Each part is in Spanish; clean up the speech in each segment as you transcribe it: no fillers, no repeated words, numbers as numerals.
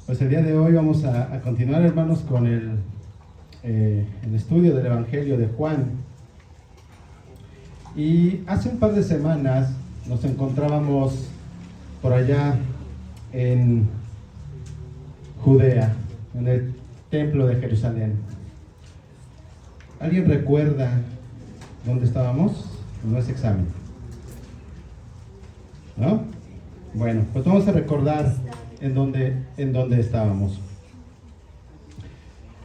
Pues el día de hoy vamos a continuar, hermanos, con el estudio del Evangelio de Juan. Y hace un par de semanas nos encontrábamos por allá en Judea, en el templo de Jerusalén. ¿Alguien recuerda dónde estábamos? No es examen, ¿no? Bueno, pues vamos a recordar en dónde estábamos.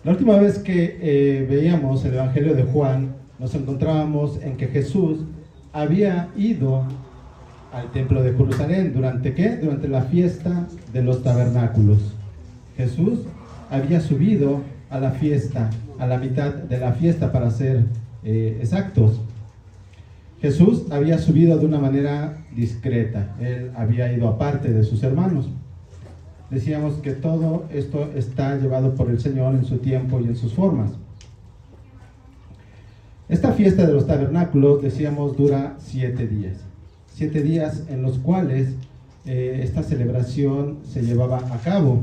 La última vez que veíamos el Evangelio de Juan, nos encontrábamos en que Jesús había ido al templo de Jerusalén. ¿Durante qué? Durante la fiesta de los tabernáculos. Jesús había subido a la fiesta, a la mitad de la fiesta para ser exactos. Jesús había subido de una manera discreta. Él había ido aparte de sus hermanos. Decíamos que todo esto está llevado por el Señor en su tiempo y en sus formas. Esta fiesta de los tabernáculos, decíamos, dura 7 días. 7 días en los cuales esta celebración se llevaba a cabo.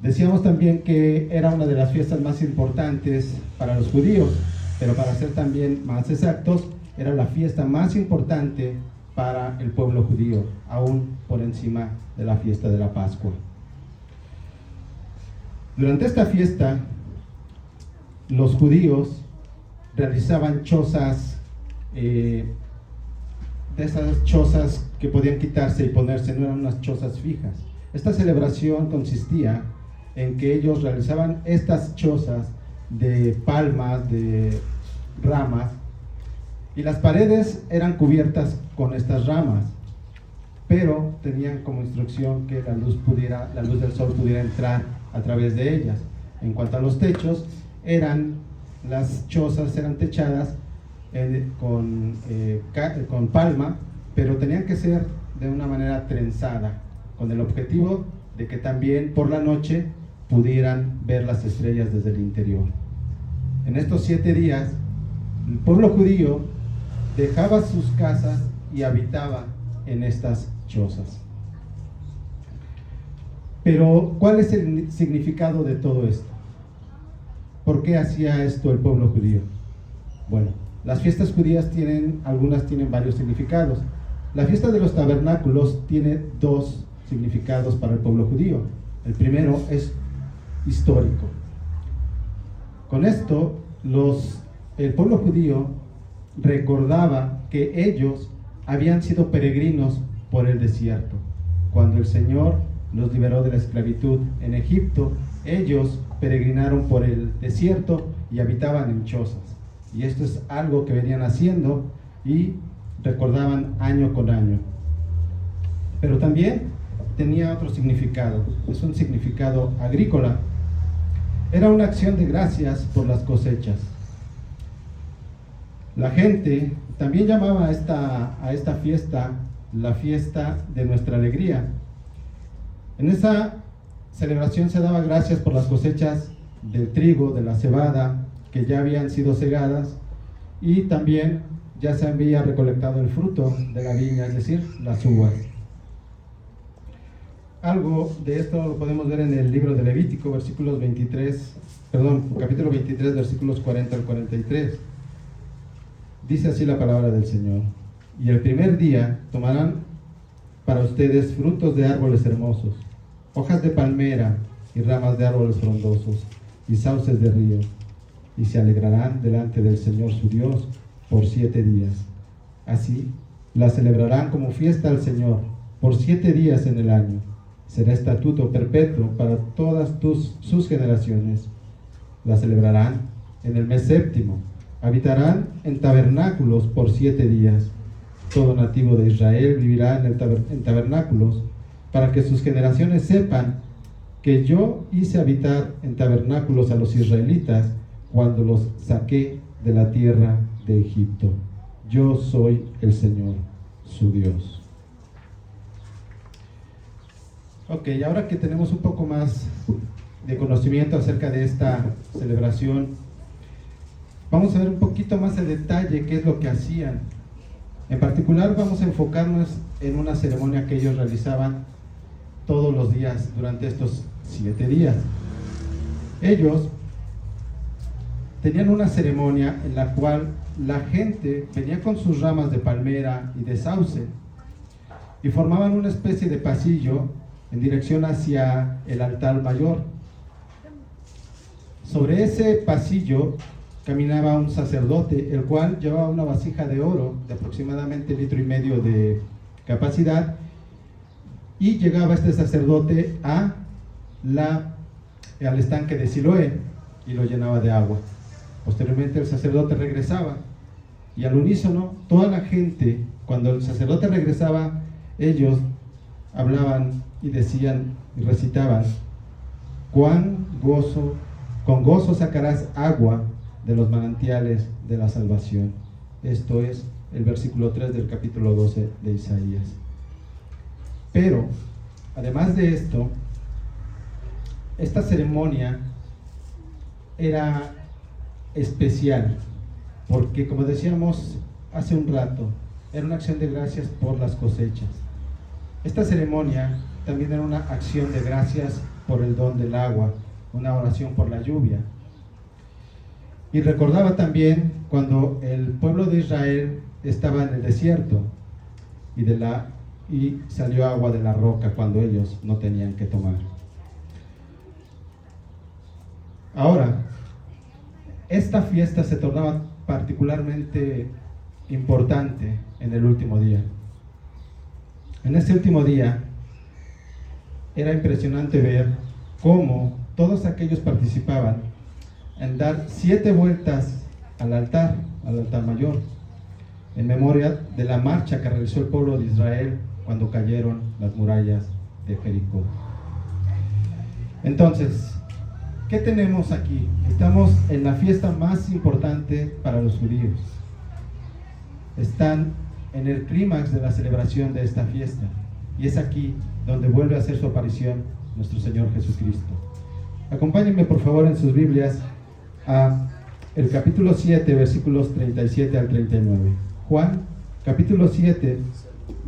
Decíamos también que era una de las fiestas más importantes para los judíos, pero para ser también más exactos, era la fiesta más importante para el pueblo judío, aún por encima de la fiesta de la Pascua. Durante esta fiesta, los judíos realizaban chozas, de esas chozas que podían quitarse y ponerse, no eran unas chozas fijas. Esta celebración consistía en que ellos realizaban estas chozas de palmas, de ramas, y las paredes eran cubiertas con estas ramas, pero tenían como instrucción que la luz del sol pudiera entrar a través de ellas. En cuanto a los techos, las chozas eran techadas con palma, pero tenían que ser de una manera trenzada, con el objetivo de que también por la noche pudieran ver las estrellas desde el interior. En estos 7 días, el pueblo judío dejaba sus casas y habitaba en estas chozas. Pero, ¿cuál es el significado de todo esto? ¿Por qué hacía esto el pueblo judío? Bueno, las fiestas judías algunas tienen varios significados. La fiesta de los tabernáculos tiene 2 significados para el pueblo judío. El primero es histórico. Con esto, el pueblo judío recordaba que ellos habían sido peregrinos por el desierto. Cuando el Señor los liberó de la esclavitud en Egipto, ellos peregrinaron por el desierto y habitaban en chozas. Y esto es algo que venían haciendo y recordaban año con año. Pero también tenía otro significado, es un significado agrícola. Era una acción de gracias por las cosechas. La gente también llamaba a esta fiesta la fiesta de nuestra alegría. En esa celebración se daba gracias por las cosechas del trigo, de la cebada, que ya habían sido segadas, y también ya se había recolectado el fruto de la viña, es decir, las uvas. Algo de esto lo podemos ver en el libro de Levítico, capítulo 23, versículos 40 al 43. Dice así la palabra del Señor: y el primer día tomarán para ustedes frutos de árboles hermosos, hojas de palmera y ramas de árboles frondosos y sauces de río, y se alegrarán delante del Señor su Dios por 7 días. Así la celebrarán como fiesta al Señor por 7 días en el año. Será estatuto perpetuo para todas sus generaciones. La celebrarán en el mes 7º. Habitarán en tabernáculos por 7 días. Todo nativo de Israel vivirá en tabernáculos, para que sus generaciones sepan que yo hice habitar en tabernáculos a los israelitas cuando los saqué de la tierra de Egipto. Yo soy el Señor, su Dios. Ok, ahora que tenemos un poco más de conocimiento acerca de esta celebración, vamos a ver un poquito más en detalle qué es lo que hacían. En particular vamos a enfocarnos en una ceremonia que ellos realizaban todos los días durante estos 7 días. Ellos tenían una ceremonia en la cual la gente venía con sus ramas de palmera y de sauce y formaban una especie de pasillo en dirección hacia el altar mayor. Sobre ese pasillo caminaba un sacerdote, el cual llevaba una vasija de oro de aproximadamente 1,5 litros de capacidad, y llegaba este sacerdote al estanque de Siloé y lo llenaba de agua. Posteriormente el sacerdote regresaba y al unísono toda la gente, cuando el sacerdote regresaba, ellos hablaban y decían y recitaban: con gozo sacarás agua de los manantiales de la salvación. Esto es el versículo 3 del capítulo 12 de Isaías. Pero además de esto, esta ceremonia era especial porque, como decíamos hace un rato, era una acción de gracias por las cosechas. Esta ceremonia también era una acción de gracias por el don del agua, una oración por la lluvia. Y recordaba también cuando el pueblo de Israel estaba en el desierto y salió agua de la roca cuando ellos no tenían que tomar. Ahora, esta fiesta se tornaba particularmente importante en el último día. En ese último día era impresionante ver cómo todos aquellos participaban en dar 7 vueltas al altar mayor, en memoria de la marcha que realizó el pueblo de Israel cuando cayeron las murallas de Jericó. Entonces, ¿qué tenemos aquí? Estamos en la fiesta más importante para los judíos. Están en el clímax de la celebración de esta fiesta, y es aquí donde vuelve a hacer su aparición nuestro Señor Jesucristo. Acompáñenme por favor en sus Biblias a el capítulo 7, versículos 37 al 39. Juan, capítulo 7,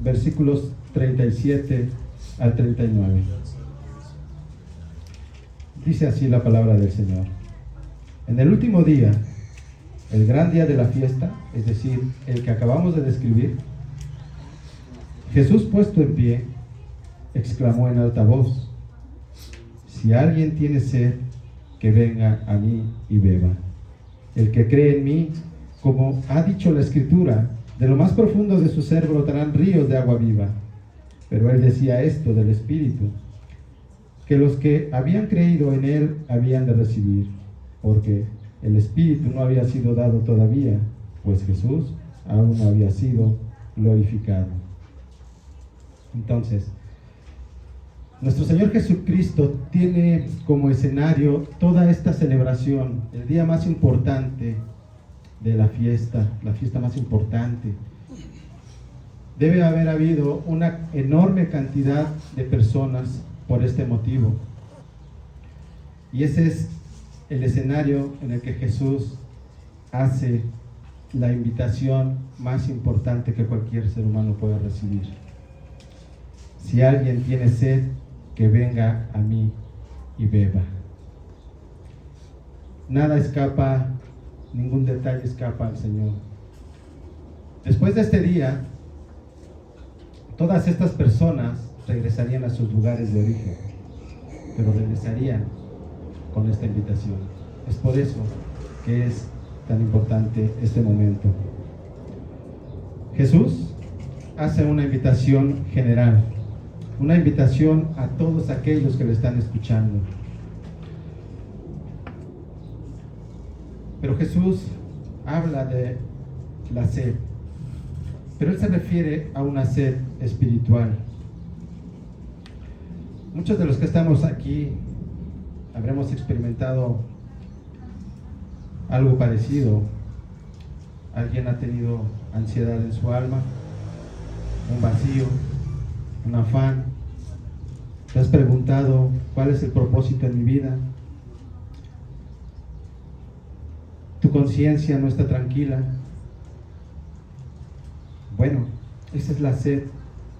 versículos 37 al 39. Dice así la palabra del Señor: en el último día, el gran día de la fiesta, es decir, el que acabamos de describir, Jesús, puesto en pie, exclamó en alta voz: si alguien tiene sed, que venga a mí y beba. El que cree en mí, como ha dicho la Escritura, de lo más profundo de su ser brotarán ríos de agua viva. Pero él decía esto del Espíritu, que los que habían creído en él habían de recibir, porque el Espíritu no había sido dado todavía, pues Jesús aún no había sido glorificado. Entonces, nuestro Señor Jesucristo tiene como escenario toda esta celebración, el día más importante de la fiesta más importante. Debe haber habido una enorme cantidad de personas por este motivo. Y ese es el escenario en el que Jesús hace la invitación más importante que cualquier ser humano pueda recibir. Si alguien tiene sed, que venga a mí y beba. Nada escapa, ningún detalle escapa al Señor. Después de este día, todas estas personas regresarían a sus lugares de origen, pero regresarían con esta invitación. Es por eso que es tan importante este momento. Jesús hace una invitación general, una invitación a todos aquellos que le están escuchando. Pero Jesús habla de la sed, pero él se refiere a una sed espiritual. Muchos de los que estamos aquí habremos experimentado algo parecido. Alguien ha tenido ansiedad en su alma, un vacío, un afán. ¿Te has preguntado cuál es el propósito en mi vida? ¿Tu conciencia no está tranquila? Bueno, esa es la sed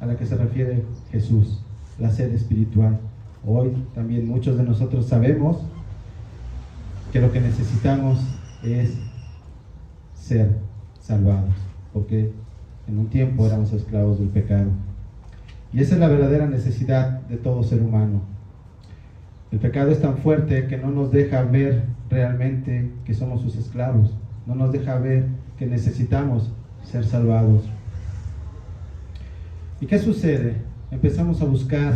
a la que se refiere Jesús, la sed espiritual. Hoy también muchos de nosotros sabemos que lo que necesitamos es ser salvados, porque en un tiempo éramos esclavos del pecado. Y esa es la verdadera necesidad de todo ser humano. El pecado es tan fuerte que no nos deja ver realmente que somos sus esclavos, no nos deja ver que necesitamos ser salvados. ¿Y qué sucede? Empezamos a buscar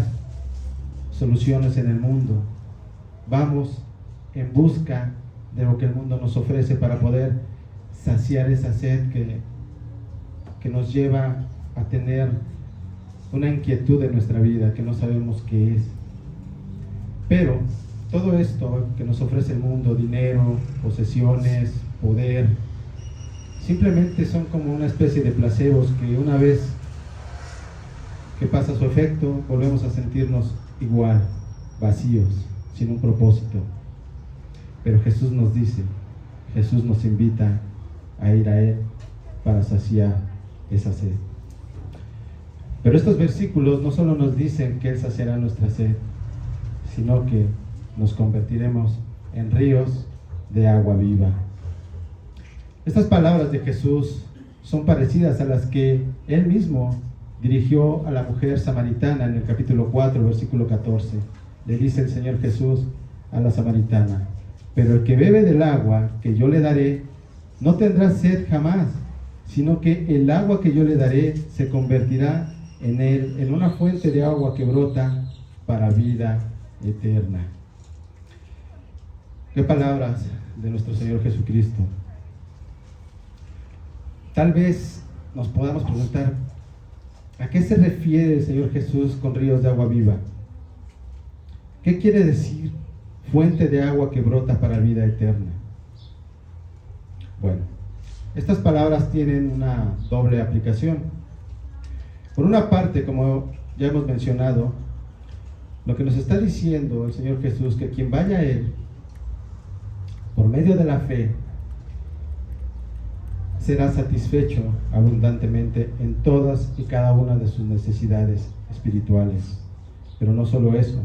soluciones en el mundo. Vamos en busca de lo que el mundo nos ofrece para poder saciar esa sed que nos lleva a tener una inquietud en nuestra vida que no sabemos qué es. Pero todo esto que nos ofrece el mundo, dinero, posesiones, poder, simplemente son como una especie de placebos que una vez que pasa su efecto, volvemos a sentirnos igual, vacíos, sin un propósito. Pero Jesús nos dice, Jesús nos invita a ir a Él para saciar esa sed. Pero estos versículos no solo nos dicen que Él saciará nuestra sed, sino que nos convertiremos en ríos de agua viva. Estas palabras de Jesús son parecidas a las que Él mismo dirigió a la mujer samaritana en el capítulo 4, versículo 14. Le dice el Señor Jesús a la samaritana: pero el que bebe del agua que yo le daré, no tendrá sed jamás, sino que el agua que yo le daré se convertirá en él en una fuente de agua que brota para vida eterna. Qué palabras de nuestro Señor Jesucristo. Tal vez nos podamos preguntar, ¿a qué se refiere el Señor Jesús con ríos de agua viva? ¿Qué quiere decir fuente de agua que brota para vida eterna? Bueno, estas palabras tienen una doble aplicación. Por una parte, como ya hemos mencionado, lo que nos está diciendo el Señor Jesús, que quien vaya a Él, por medio de la fe, será satisfecho abundantemente en todas y cada una de sus necesidades espirituales. Pero no solo eso,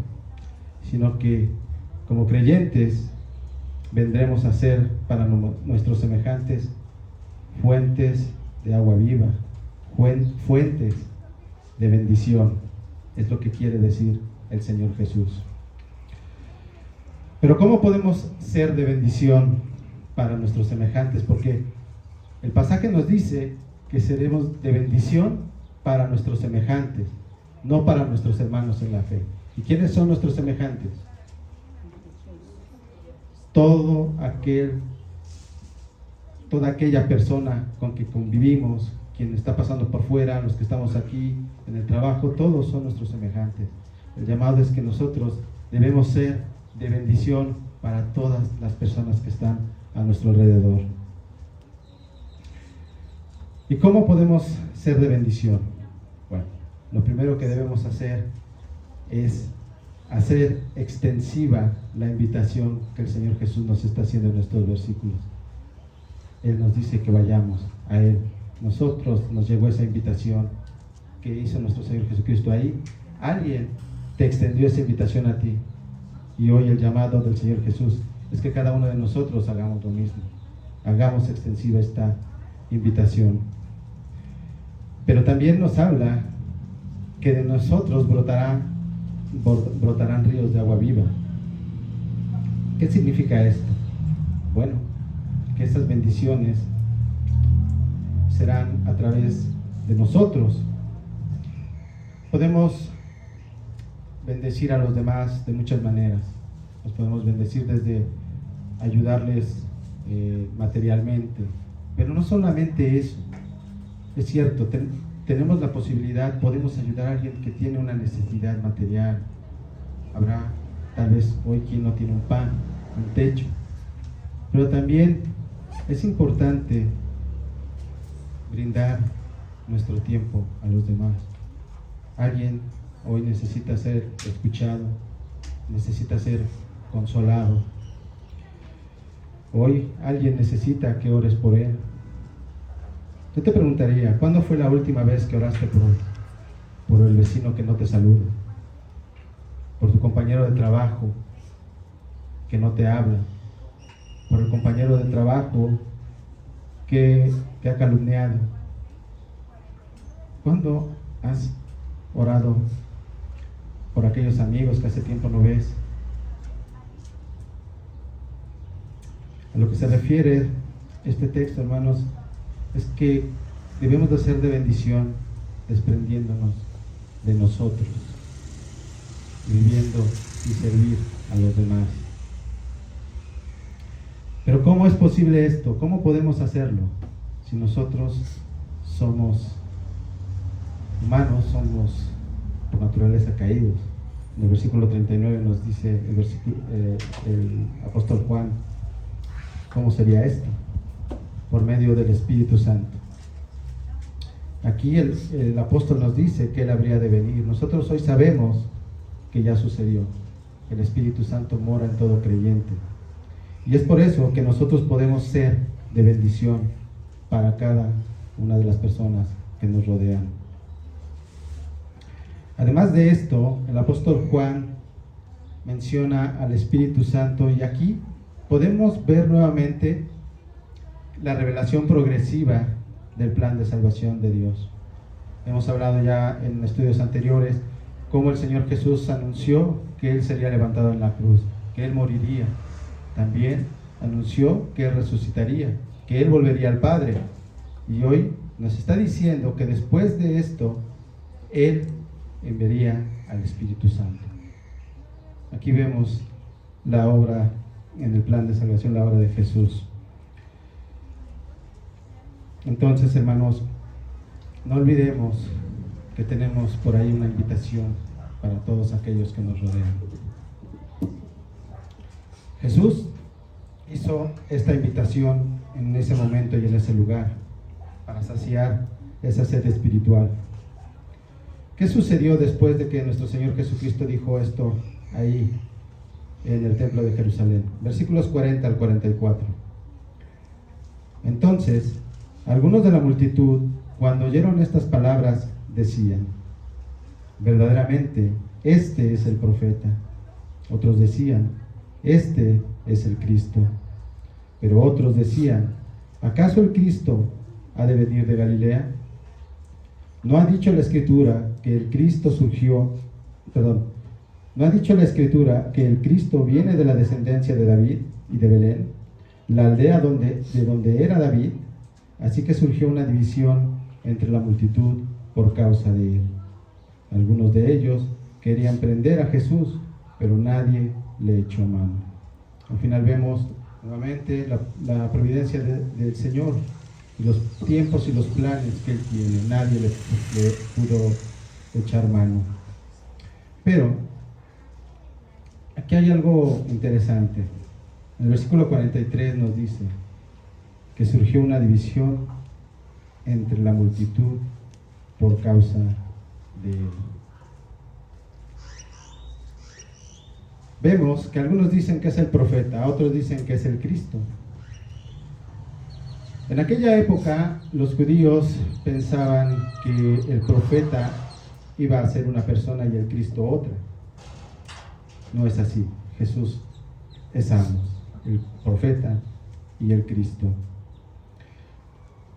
sino que como creyentes vendremos a ser para nuestros semejantes fuentes de agua viva, fuentes de bendición. Es lo que quiere decir el Señor Jesús. Pero ¿cómo podemos ser de bendición para nuestros semejantes? Porque el pasaje nos dice que seremos de bendición para nuestros semejantes, no para nuestros hermanos en la fe. ¿Y quiénes son nuestros semejantes? Toda aquella persona con que convivimos, quien está pasando por fuera, los que estamos aquí en el trabajo, todos son nuestros semejantes. El llamado es que nosotros debemos ser de bendición para todas las personas que están a nuestro alrededor. ¿Y cómo podemos ser de bendición? Bueno, lo primero que debemos hacer es hacer extensiva la invitación que el Señor Jesús nos está haciendo en estos versículos. Él nos dice que vayamos a Él. Nosotros nos llegó esa invitación que hizo nuestro Señor Jesucristo ahí. Alguien te extendió esa invitación a ti. Y hoy el llamado del Señor Jesús es que cada uno de nosotros hagamos lo mismo. Hagamos extensiva esta invitación. Pero también nos habla que de nosotros brotarán ríos de agua viva. ¿Qué significa esto? Bueno, que estas bendiciones serán a través de nosotros. Podemos bendecir a los demás de muchas maneras. Los podemos bendecir desde ayudarles materialmente, pero no solamente eso. Es cierto, tenemos la posibilidad, podemos ayudar a alguien que tiene una necesidad material. Habrá tal vez hoy quien no tiene un pan, un techo, pero también es importante brindar nuestro tiempo a los demás. Alguien hoy necesita ser escuchado, necesita ser consolado. Hoy alguien necesita que ores por él. Yo te preguntaría, ¿cuándo fue la última vez que oraste por el vecino que no te saluda? compañero de trabajo que no te habla, por el compañero de trabajo que te ha calumniado. ¿Cuándo has orado por aquellos amigos que hace tiempo no ves? A lo que se refiere este texto, hermanos, es que debemos de ser de bendición, desprendiéndonos de nosotros, viviendo y servir a los demás. Pero ¿cómo es posible esto? ¿Cómo podemos hacerlo? Si nosotros somos humanos, somos por naturaleza caídos. En el versículo 39 nos dice el apóstol Juan, ¿cómo sería esto? Por medio del Espíritu Santo. Aquí el apóstol nos dice que Él habría de venir. Nosotros hoy sabemos que ya sucedió. El Espíritu Santo mora en todo creyente. Y es por eso que nosotros podemos ser de bendición para cada una de las personas que nos rodean. Además de esto, el apóstol Juan menciona al Espíritu Santo, y aquí podemos ver nuevamente la revelación progresiva del plan de salvación de Dios. Hemos hablado ya en estudios anteriores cómo el Señor Jesús anunció que Él sería levantado en la cruz, que Él moriría. También anunció que Él resucitaría, que Él volvería al Padre. Y hoy nos está diciendo que después de esto, Él enviaría al Espíritu Santo. Aquí vemos la obra en el plan de salvación, la obra de Jesús. Entonces, hermanos, no olvidemos que tenemos por ahí una invitación para todos aquellos que nos rodean. Jesús hizo esta invitación en ese momento y en ese lugar para saciar esa sed espiritual. ¿Qué sucedió después de que nuestro Señor Jesucristo dijo esto ahí en el templo de Jerusalén? Versículos 40 al 44. Entonces, algunos de la multitud, cuando oyeron estas palabras, decían: verdaderamente, este es el profeta. Otros decían: este es el Cristo. Pero otros decían: ¿acaso el Cristo ha de venir de Galilea? ¿No ha dicho la Escritura que el Cristo ¿No ha dicho la Escritura que el Cristo viene de la descendencia de David y de Belén, la aldea de donde era David? Así que surgió una división entre la multitud por causa de él. Algunos de ellos querían prender a Jesús, pero nadie le echó mano. Al final vemos nuevamente la providencia del Señor, y los tiempos y los planes que Él tiene. Nadie le pudo echar mano. Pero aquí hay algo interesante. En el versículo 43 nos dice que surgió una división entre la multitud por causa de él. Vemos que algunos dicen que es el profeta, otros dicen que es el Cristo. En aquella época los judíos pensaban que el profeta iba a ser una persona y el Cristo otra. No es así. Jesús es ambos, el profeta y el Cristo.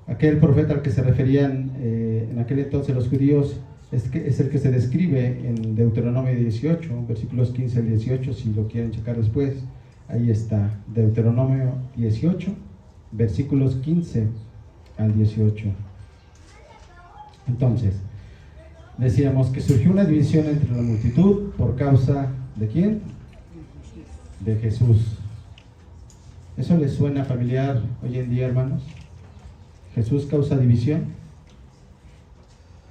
Aquel profeta al que se referían en aquel entonces los judíos es el que se describe en Deuteronomio 18, versículos 15 al 18, si lo quieren checar después. Ahí está, Deuteronomio 18, versículos 15 al 18. Entonces, decíamos que surgió una división entre la multitud por causa ¿de quién? De Jesús. ¿Eso les suena familiar hoy en día, hermanos? ¿Jesús causa división?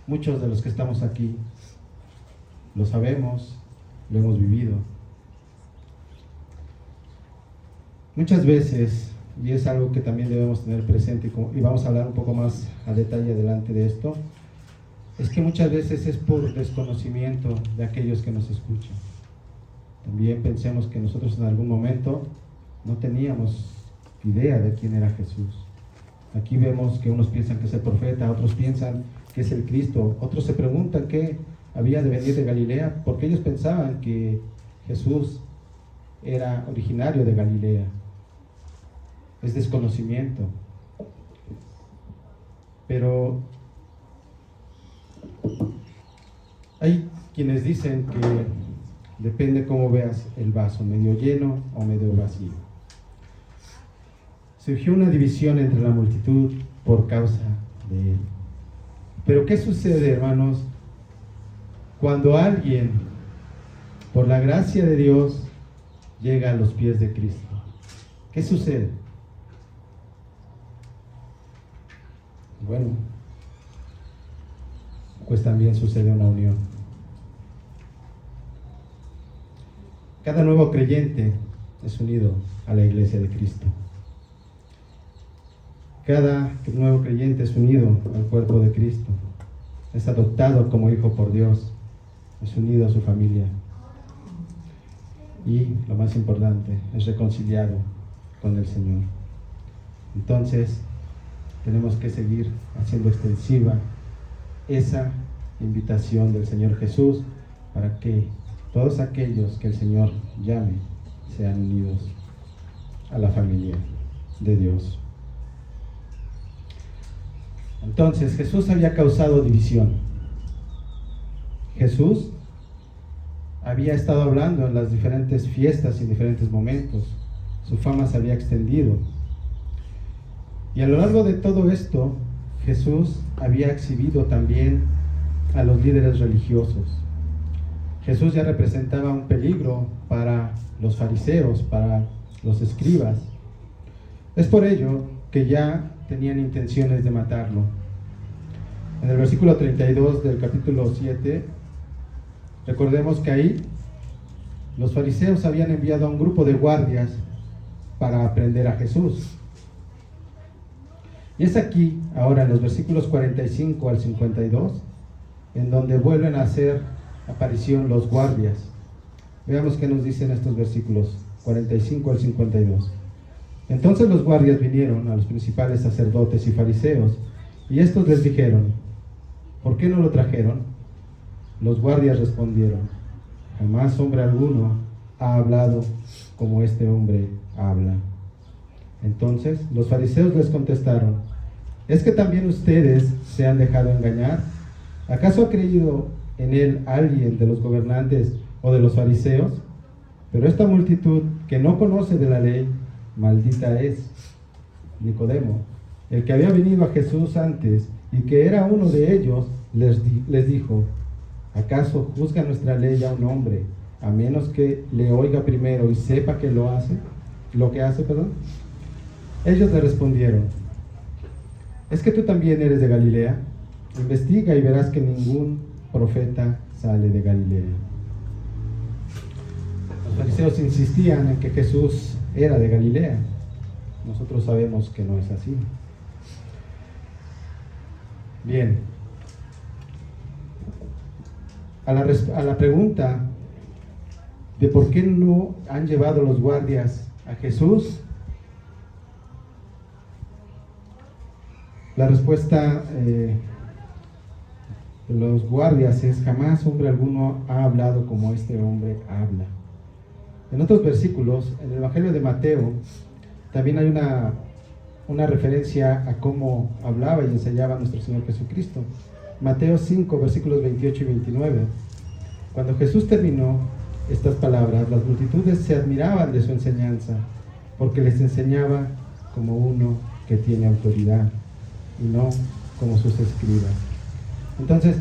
Muchos de los que estamos aquí lo sabemos, lo hemos vivido. Muchas veces, y es algo que también debemos tener presente, y vamos a hablar un poco más a detalle adelante de esto, es que muchas veces es por desconocimiento de aquellos que nos escuchan. También pensemos que nosotros en algún momento no teníamos idea de quién era Jesús. Aquí vemos que unos piensan que es el profeta, otros piensan que es el Cristo, otros se preguntan qué había de venir de Galilea, porque ellos pensaban que Jesús era originario de Galilea. Es desconocimiento. Pero hay quienes dicen que depende cómo veas el vaso, medio lleno o medio vacío. Surgió una división entre la multitud por causa de él. Pero ¿qué sucede, hermanos, cuando alguien, por la gracia de Dios, llega a los pies de Cristo? ¿Qué sucede? Bueno, pues también sucede una unión. Cada nuevo creyente es unido a la iglesia de Cristo. Cada nuevo creyente es unido al cuerpo de Cristo. Es adoptado como hijo por Dios. Es unido a su familia. Y lo más importante, es reconciliado con el Señor. Entonces, tenemos que seguir haciendo extensiva esa invitación del Señor Jesús para que todos aquellos que el Señor llame sean unidos a la familia de Dios. Entonces, Jesús había causado división. Jesús había estado hablando en las diferentes fiestas y en diferentes momentos. Su fama se había extendido. Y a lo largo de todo esto, Jesús había exhibido también a los líderes religiosos. Jesús ya representaba un peligro para los fariseos, para los escribas. Es por ello que ya tenían intenciones de matarlo. En el versículo 32 del capítulo 7, recordemos que ahí los fariseos habían enviado a un grupo de guardias para aprender a Jesús. Y es aquí, ahora en los versículos 45 al 52, en donde vuelven a hacer aparición los guardias. Veamos qué nos dicen estos versículos 45 al 52. Entonces los guardias vinieron a los principales sacerdotes y fariseos, y estos les dijeron: ¿por qué no lo trajeron? Los guardias respondieron: jamás hombre alguno ha hablado como este hombre habla. Entonces los fariseos les contestaron: ¿es que también ustedes se han dejado engañar? ¿Acaso ha creído en él alguien de los gobernantes o de los fariseos? Pero esta multitud que no conoce de la ley, maldita es. Nicodemo, el que había venido a Jesús antes y que era uno de ellos, les dijo: ¿acaso juzga nuestra ley a un hombre a menos que le oiga primero y sepa que lo que hace? Ellos le respondieron: ¿es que tú también eres de Galilea? Investiga y verás que ningún profeta sale de Galilea. Los fariseos insistían en que Jesús era de Galilea. Nosotros sabemos que no es así. Bien. A la pregunta de por qué no han llevado los guardias a Jesús, la respuesta de los guardias es: jamás hombre alguno ha hablado como este hombre habla. En otros versículos, en el Evangelio de Mateo, también hay una referencia a cómo hablaba y enseñaba nuestro Señor Jesucristo. Mateo 5, versículos 28 y 29. Cuando Jesús terminó estas palabras, las multitudes se admiraban de su enseñanza, porque les enseñaba como uno que tiene autoridad y no como sus escribas. Entonces,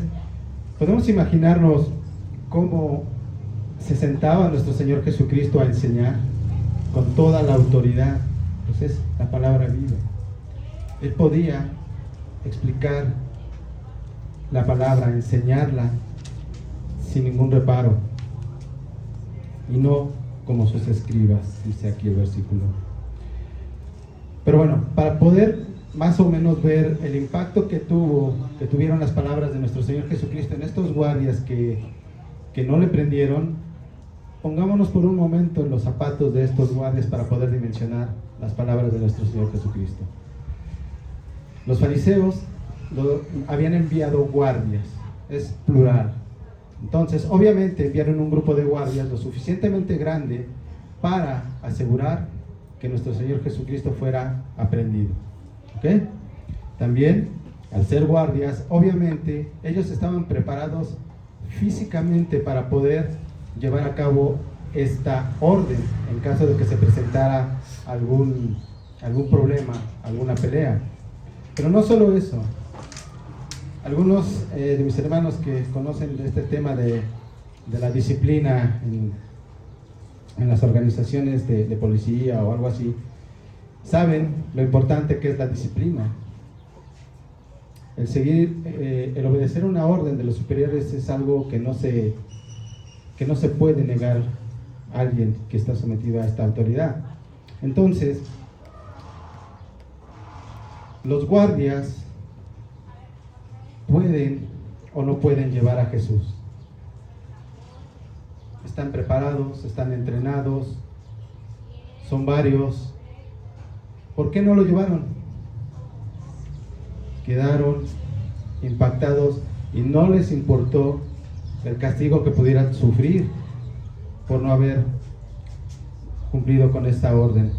podemos imaginarnos cómo se sentaba nuestro Señor Jesucristo a enseñar con toda la autoridad, pues es la palabra viva. Él podía explicar la palabra, enseñarla sin ningún reparo, y no como sus escribas, dice aquí el versículo. Pero bueno, para poder más o menos ver el impacto que tuvieron las palabras de nuestro Señor Jesucristo en estos guardias que no le prendieron, pongámonos por un momento en los zapatos de estos guardias para poder dimensionar las palabras de nuestro Señor Jesucristo. Los fariseos habían enviado guardias, es plural, Entonces, obviamente, enviaron un grupo de guardias lo suficientemente grande para asegurar que nuestro Señor Jesucristo fuera aprehendido. ¿Ok? También, al ser guardias, obviamente, ellos estaban preparados físicamente para poder llevar a cabo esta orden en caso de que se presentara algún problema, alguna pelea. Pero no solo eso. Algunos de mis hermanos que conocen este tema de la disciplina en las organizaciones de policía o algo así, saben lo importante que es la disciplina. El obedecer una orden de los superiores es algo que no se puede negar a alguien que está sometido a esta autoridad. Entonces, los guardias pueden o no pueden llevar a Jesús. Están preparados, están entrenados, son varios. ¿Por qué no lo llevaron? Quedaron impactados y no les importó el castigo que pudieran sufrir por no haber cumplido con esta orden.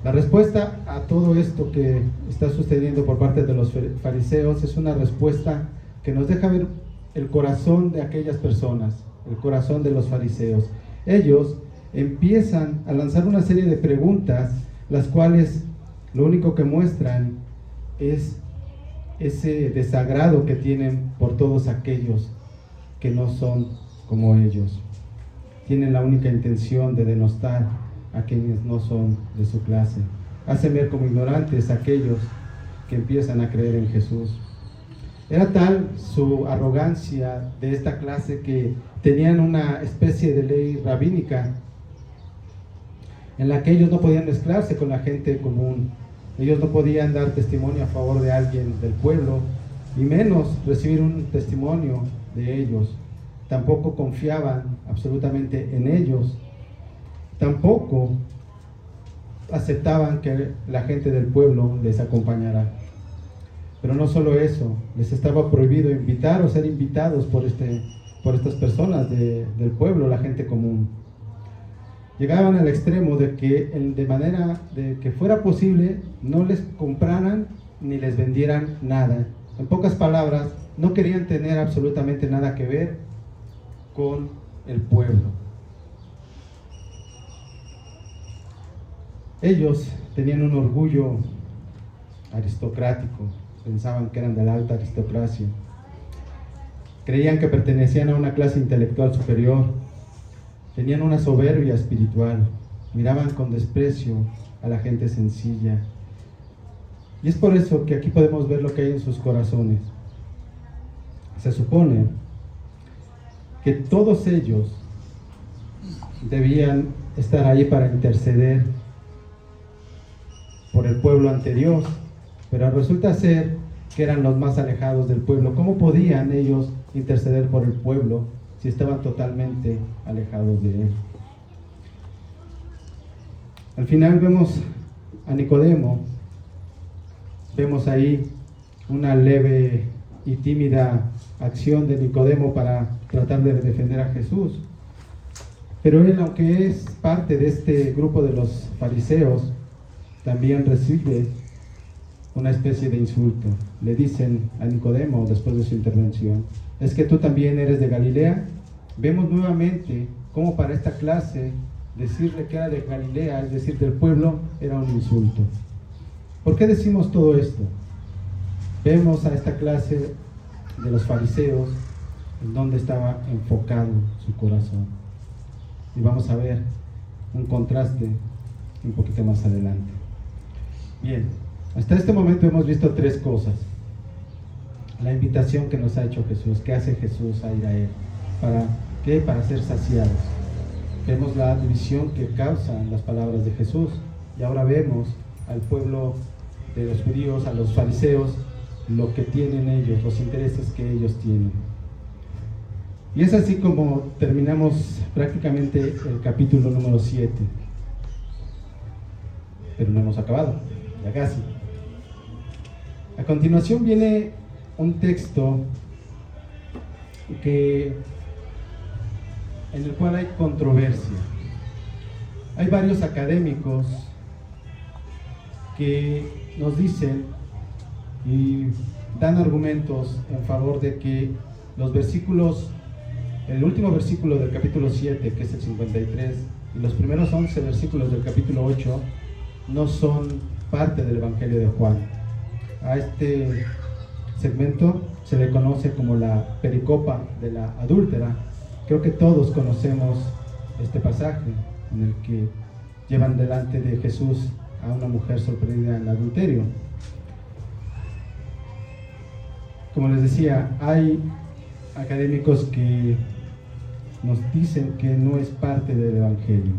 La respuesta a todo esto que está sucediendo por parte de los fariseos es una respuesta que nos deja ver el corazón de aquellas personas, el corazón de los fariseos. Ellos empiezan a lanzar una serie de preguntas, las cuales lo único que muestran es ese desagrado que tienen por todos aquellos que no son como ellos. Tienen la única intención de denostar a quienes no son de su clase. Hacen ver como ignorantes a aquellos que empiezan a creer en Jesús. Era tal su arrogancia de esta clase que tenían una especie de ley rabínica en la que ellos no podían mezclarse con la gente común. Ellos no podían dar testimonio a favor de alguien del pueblo, y menos recibir un testimonio de ellos. Tampoco confiaban absolutamente en ellos. Tampoco aceptaban que la gente del pueblo les acompañara. Pero no solo eso, les estaba prohibido invitar o ser invitados por estas personas del pueblo, la gente común. Llegaban al extremo de que, de manera de que fuera posible, no les compraran ni les vendieran nada. En pocas palabras, no querían tener absolutamente nada que ver con el pueblo. Ellos tenían un orgullo aristocrático, pensaban que eran de la alta aristocracia, creían que pertenecían a una clase intelectual superior, tenían una soberbia espiritual, miraban con desprecio a la gente sencilla. Y es por eso que aquí podemos ver lo que hay en sus corazones. Se supone que todos ellos debían estar ahí para interceder por el pueblo ante Dios, pero resulta ser que eran los más alejados del pueblo. ¿Cómo podían ellos interceder por el pueblo si estaban totalmente alejados de él? Al final vemos a Nicodemo, vemos ahí una leve y tímida acción de Nicodemo para tratar de defender a Jesús. Pero él, aunque es parte de este grupo de los fariseos, también recibe una especie de insulto. Le dicen a Nicodemo después de su intervención: ¿es que tú también eres de Galilea? Vemos nuevamente cómo para esta clase decirle que era de Galilea, es decir, del pueblo, era un insulto. ¿Por qué decimos todo esto? Vemos a esta clase de los fariseos en donde estaba enfocado su corazón. Y vamos a ver un contraste un poquito más adelante. Bien, hasta este momento hemos visto tres cosas. La invitación que nos ha hecho Jesús, que hace Jesús a ir a Él. ¿Para qué? Para ser saciados. Vemos la división que causan las palabras de Jesús. Y ahora vemos al pueblo de los judíos, a los fariseos, lo que tienen ellos, los intereses que ellos tienen. Y es así como terminamos prácticamente el capítulo número 7. Pero no hemos acabado, ya casi. A continuación viene un texto en el cual hay controversia. Hay varios académicos que nos dicen y dan argumentos en favor de que los versículos, el último versículo del capítulo 7, que es el 53, y los primeros 11 versículos del capítulo 8 no son parte del Evangelio de Juan. A este segmento se le conoce como la pericopa de la adúltera. Creo que todos conocemos este pasaje en el que llevan delante de Jesús a una mujer sorprendida en adulterio. Como les decía, hay académicos que nos dicen que no es parte del Evangelio.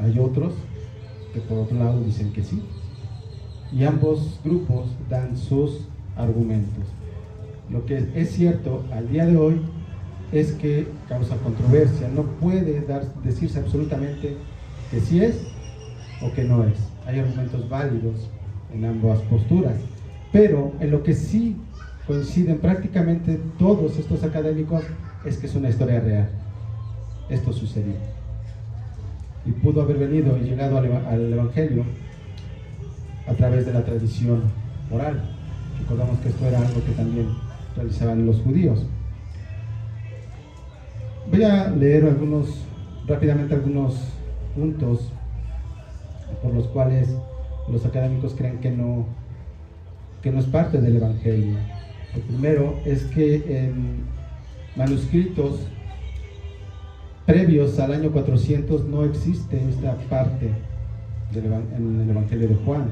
Hay otros que por otro lado dicen que sí. Y ambos grupos dan sus argumentos. Lo que es cierto al día de hoy es que causa controversia. No puede decirse absolutamente que sí es o que no es. Hay argumentos válidos en ambas posturas. Pero en lo que sí coinciden prácticamente todos estos académicos es que es una historia real. Esto sucedió. Y pudo haber venido y llegado al Evangelio a través de la tradición oral. Recordamos que esto era algo que también realizaban los judíos. Voy a leer rápidamente algunos puntos por los cuales los académicos creen que no es parte del Evangelio. El primero es que en manuscritos previos al año 400 no existe esta parte en el Evangelio de Juan.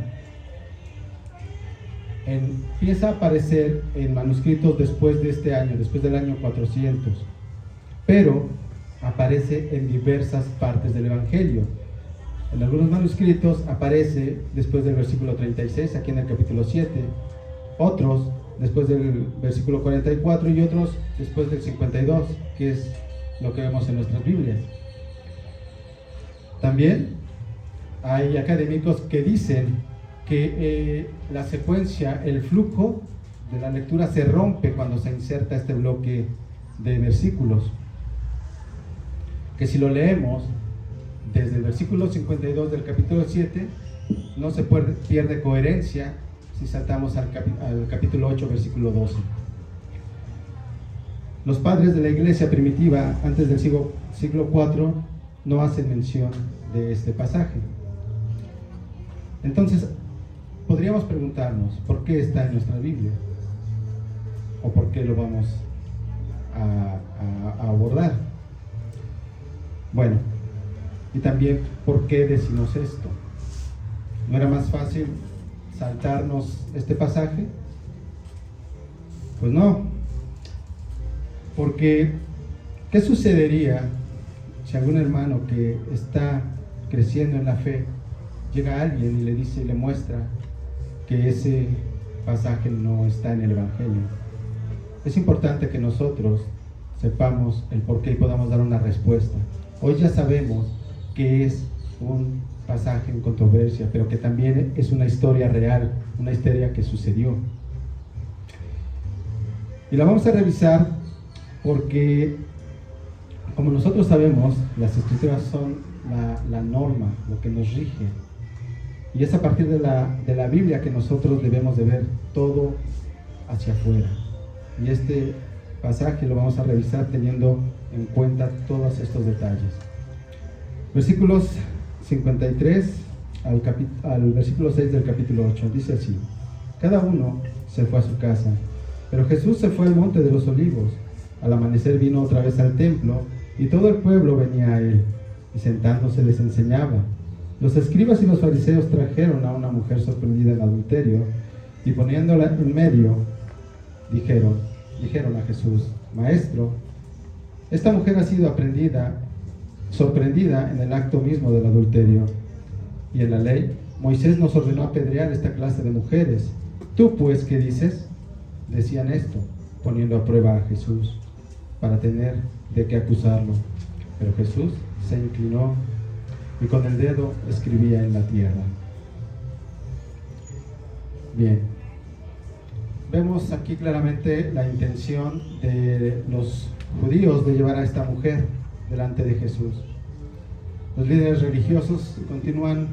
Empieza a aparecer en manuscritos después de este año, después del año 400, pero aparece en diversas partes del Evangelio. En algunos manuscritos aparece después del versículo 36, aquí en el capítulo 7, otros después del versículo 44 y otros después del 52, que es lo que vemos en nuestras Biblias. También hay académicos que dicen que la secuencia, el flujo de la lectura se rompe cuando se inserta este bloque de versículos, que si lo leemos desde el versículo 52 del capítulo 7 no se pierde coherencia si saltamos al capítulo 8 versículo 12. Los padres de la iglesia primitiva antes del siglo IV no hacen mención de este pasaje. Entonces podríamos preguntarnos por qué está en nuestra Biblia o por qué lo vamos a abordar. Bueno, y también por qué decimos esto. ¿No era más fácil saltarnos este pasaje? Pues no, porque ¿qué sucedería si algún hermano que está creciendo en la fe llega a alguien y le dice y le muestra que ese pasaje no está en el Evangelio? Es importante que nosotros sepamos el por qué y podamos dar una respuesta. Hoy ya sabemos que es un pasaje en controversia, pero que también es una historia real, una historia que sucedió. Y la vamos a revisar porque, como nosotros sabemos, las escrituras son la norma, lo que nos rige. Y es a partir de la Biblia que nosotros debemos de ver todo hacia afuera. Y este pasaje lo vamos a revisar teniendo en cuenta todos estos detalles. Versículos 53 al versículo 6 del capítulo 8, dice así: cada uno se fue a su casa, pero Jesús se fue al monte de los olivos. Al amanecer vino otra vez al templo, y todo el pueblo venía a él, y sentándose les enseñaba. Los escribas y los fariseos trajeron a una mujer sorprendida en adulterio, y poniéndola en medio, dijeron a Jesús: Maestro, esta mujer ha sido sorprendida en el acto mismo del adulterio. Y en la ley, Moisés nos ordenó apedrear esta clase de mujeres. ¿Tú pues qué dices? Decían esto, poniendo a prueba a Jesús, para tener de qué acusarlo. Pero Jesús se inclinó y con el dedo escribía en la tierra. Bien, vemos aquí claramente la intención de los judíos de llevar a esta mujer delante de Jesús. Los líderes religiosos continúan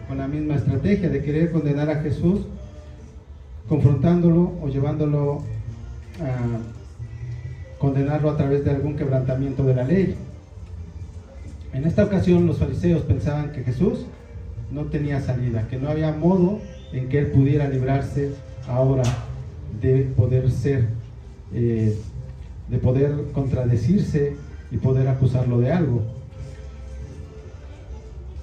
con la misma estrategia de querer condenar a Jesús, confrontándolo o llevándolo a condenarlo a través de algún quebrantamiento de la ley. En esta ocasión los fariseos pensaban que Jesús no tenía salida, que no había modo en que él pudiera librarse ahora de poder ser, de poder contradecirse y poder acusarlo de algo.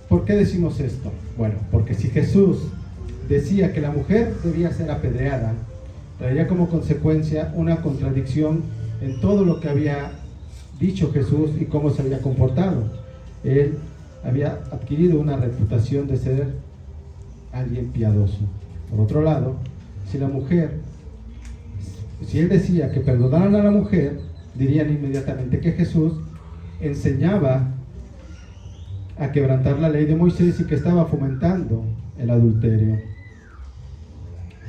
¿Por qué decimos esto? Bueno, porque si Jesús decía que la mujer debía ser apedreada, traería como consecuencia una contradicción en todo lo que había dicho Jesús y cómo se había comportado. Él había adquirido una reputación de ser alguien piadoso. Por otro lado, si él decía que perdonaran a la mujer, dirían inmediatamente que Jesús enseñaba a quebrantar la ley de Moisés y que estaba fomentando el adulterio.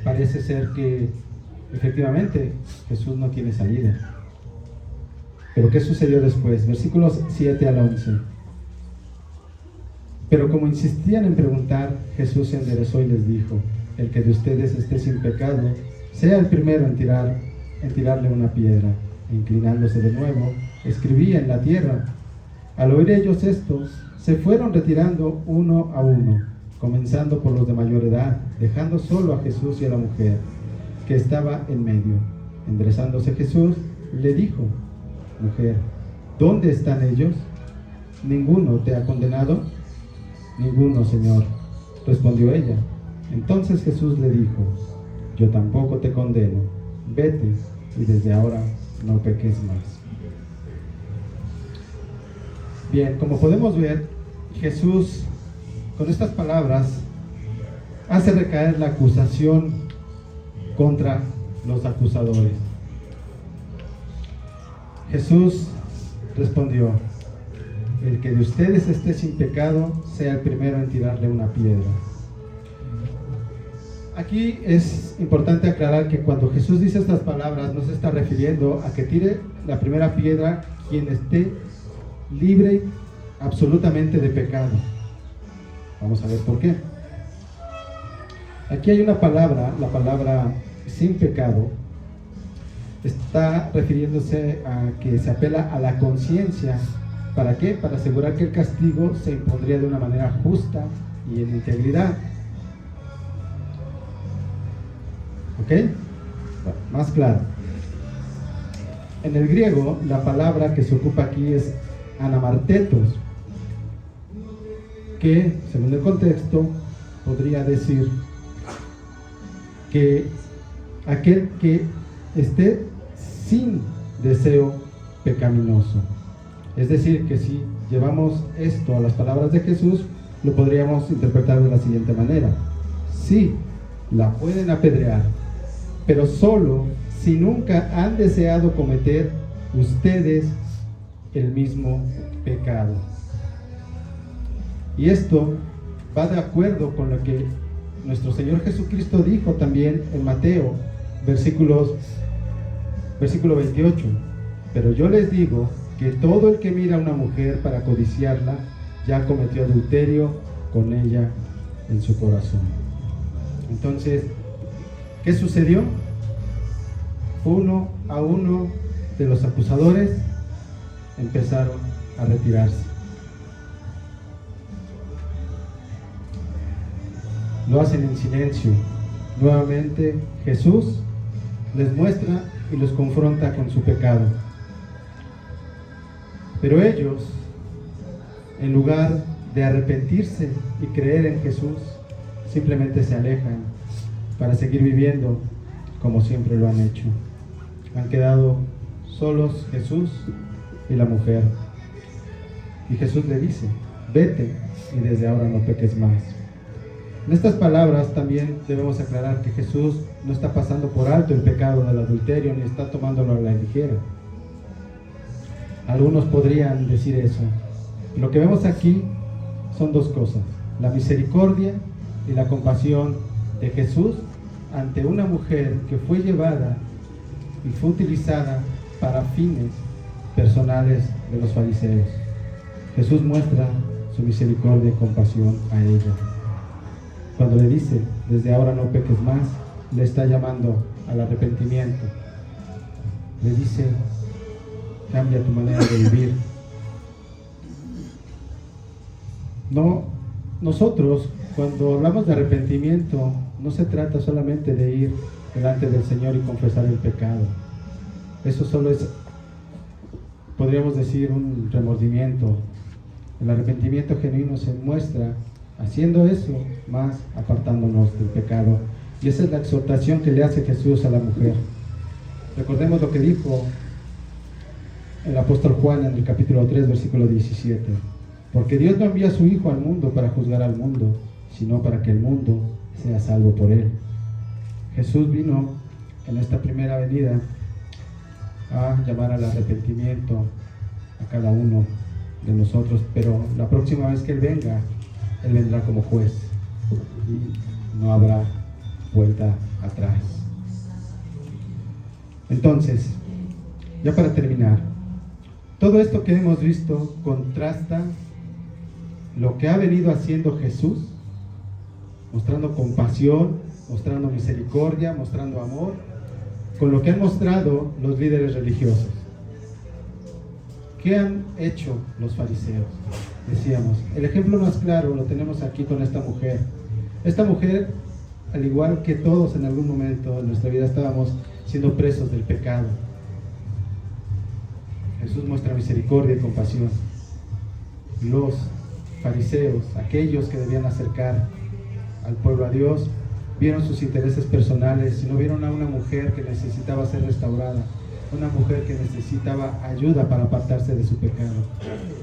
Parece ser que efectivamente Jesús no tiene salida. Pero ¿qué sucedió después? Versículos 7 al 11. Pero como insistían en preguntar, Jesús se enderezó y les dijo: el que de ustedes esté sin pecado, sea el primero en tirarle una piedra. E inclinándose de nuevo, escribía en la tierra. Al oír ellos esto, se fueron retirando uno a uno, comenzando por los de mayor edad, dejando solo a Jesús y a la mujer, que estaba en medio. Enderezándose Jesús, le dijo: mujer, ¿dónde están ellos? ¿Ninguno te ha condenado? Ninguno, Señor, respondió ella. Entonces Jesús le dijo: yo tampoco te condeno, vete y desde ahora no peques más. Bien, como podemos ver, Jesús con estas palabras hace recaer la acusación contra los acusadores. Jesús respondió: el que de ustedes esté sin pecado, sea el primero en tirarle una piedra. Aquí es importante aclarar que cuando Jesús dice estas palabras, no se está refiriendo a que tire la primera piedra quien esté libre absolutamente de pecado. Vamos a ver por qué. Aquí hay una palabra, la palabra sin pecado, está refiriéndose a que se apela a la conciencia. ¿Para qué? Para asegurar que el castigo se impondría de una manera justa y en integridad. ¿Ok? Bueno, más claro. En el griego, la palabra que se ocupa aquí es anamartetos, que, según el contexto, podría decir que aquel que esté sin deseo pecaminoso. Es decir, que si llevamos esto a las palabras de Jesús, lo podríamos interpretar de la siguiente manera: sí, la pueden apedrear, pero solo si nunca han deseado cometer ustedes el mismo pecado. Y esto va de acuerdo con lo que nuestro Señor Jesucristo dijo también en Mateo, versículo 28. Pero yo les digo que todo el que mira a una mujer para codiciarla, ya cometió adulterio con ella en su corazón. Entonces, ¿qué sucedió? Uno a uno de los acusadores empezaron a retirarse. Lo hacen en silencio. Nuevamente Jesús les muestra y los confronta con su pecado. Pero ellos, en lugar de arrepentirse y creer en Jesús, simplemente se alejan para seguir viviendo como siempre lo han hecho. Han quedado solos Jesús y la mujer. Y Jesús le dice: vete y desde ahora no peques más. En estas palabras también debemos aclarar que Jesús no está pasando por alto el pecado del adulterio ni está tomándolo a la ligera. Algunos podrían decir eso. Lo que vemos aquí son dos cosas: la misericordia y la compasión de Jesús ante una mujer que fue llevada y fue utilizada para fines personales de los fariseos. Jesús muestra su misericordia y compasión a ella. Cuando le dice, desde ahora no peques más, le está llamando al arrepentimiento. Le dice, cambia tu manera de vivir. No, nosotros, cuando hablamos de arrepentimiento, no se trata solamente de ir delante del Señor y confesar el pecado. Eso solo es, podríamos decir, un remordimiento. El arrepentimiento genuino se muestra haciendo eso, más apartándonos del pecado. Y esa es la exhortación que le hace Jesús a la mujer. Recordemos lo que dijo el apóstol Juan en el capítulo 3, versículo 17. Porque Dios no envía a su Hijo al mundo para juzgar al mundo, sino para que el mundo sea salvo por él. Jesús vino en esta primera venida a llamar al arrepentimiento a cada uno de nosotros, pero la próxima vez que Él venga, Él vendrá como juez y no habrá vuelta atrás. Entonces, ya para terminar, todo esto que hemos visto contrasta lo que ha venido haciendo Jesús, mostrando compasión, mostrando misericordia, mostrando amor, con lo que han mostrado los líderes religiosos. ¿Qué han hecho los fariseos? Decíamos, el ejemplo más claro lo tenemos aquí con esta mujer. Esta mujer, al igual que todos en algún momento de nuestra vida, estábamos siendo presos del pecado. Jesús muestra misericordia y compasión. Los fariseos, aquellos que debían acercar al pueblo a Dios, vieron sus intereses personales y no vieron a una mujer que necesitaba ser restaurada, una mujer que necesitaba ayuda para apartarse de su pecado.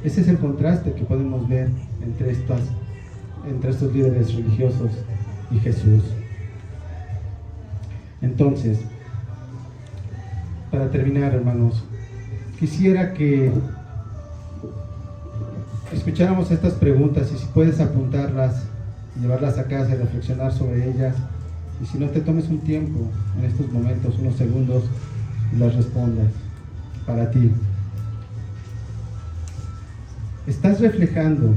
Ese es el contraste que podemos ver entre estos líderes religiosos y Jesús. Entonces, para terminar, hermanos, quisiera que escucháramos estas preguntas y si puedes apuntarlas, llevarlas a casa y reflexionar sobre ellas, y si no, te tomes un tiempo en estos momentos, unos segundos, y las respondas para ti. ¿Estás reflejando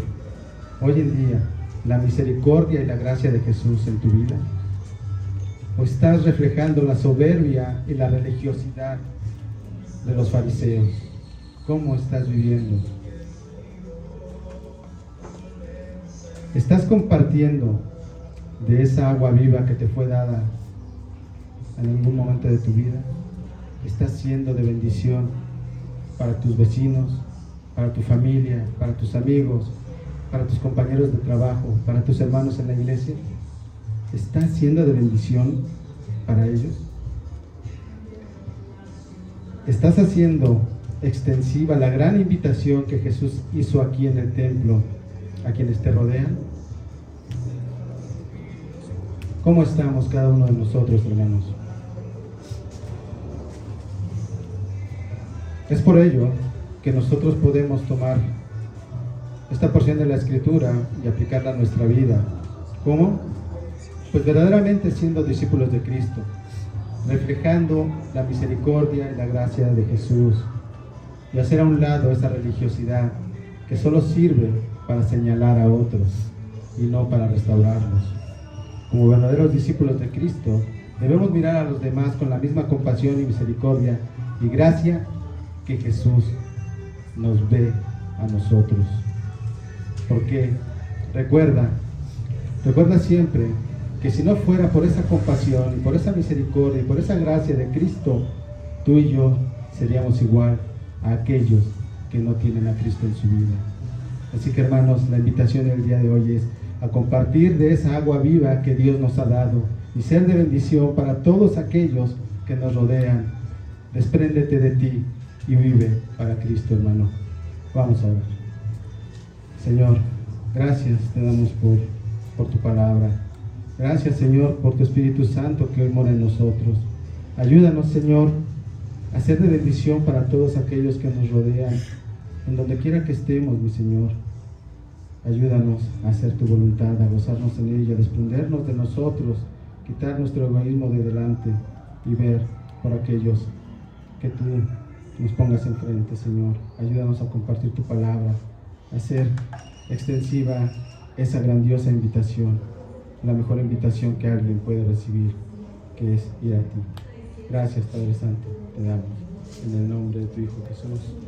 hoy en día la misericordia y la gracia de Jesús en tu vida? ¿O estás reflejando la soberbia y la religiosidad de los fariseos? ¿Cómo estás viviendo? ¿Estás compartiendo de esa agua viva que te fue dada en algún momento de tu vida? ¿Estás siendo de bendición para tus vecinos, para tu familia, para tus amigos, para tus compañeros de trabajo, para tus hermanos en la iglesia? ¿Estás siendo de bendición para ellos? ¿Estás haciendo extensiva la gran invitación que Jesús hizo aquí en el templo a quienes te rodean? ¿Cómo estamos cada uno de nosotros, hermanos? Es por ello que nosotros podemos tomar esta porción de la Escritura y aplicarla a nuestra vida. ¿Cómo? Pues verdaderamente siendo discípulos de Cristo, reflejando la misericordia y la gracia de Jesús, y hacer a un lado esa religiosidad que solo sirve para señalar a otros y no para restaurarlos. Como verdaderos discípulos de Cristo, debemos mirar a los demás con la misma compasión y misericordia y gracia que Jesús nos ve a nosotros. Porque recuerda siempre que si no fuera por esa compasión y por esa misericordia y por esa gracia de Cristo, tú y yo seríamos igual a aquellos que no tienen a Cristo en su vida. Así que, hermanos, la invitación del día de hoy es a compartir de esa agua viva que Dios nos ha dado y ser de bendición para todos aquellos que nos rodean. Despréndete de ti y vive para Cristo, hermano. Vamos a orar. Señor, gracias te damos por tu palabra. Gracias, Señor, por tu Espíritu Santo que hoy mora en nosotros. Ayúdanos, Señor, a ser de bendición para todos aquellos que nos rodean, en donde quiera que estemos, mi Señor. Ayúdanos a hacer tu voluntad, a gozarnos en ella, a desprendernos de nosotros, quitar nuestro egoísmo de delante y ver por aquellos que tú nos pongas enfrente, Señor. Ayúdanos a compartir tu palabra, a hacer extensiva esa grandiosa invitación, la mejor invitación que alguien puede recibir, que es ir a ti. Gracias, Padre Santo, te damos en el nombre de tu Hijo Jesús.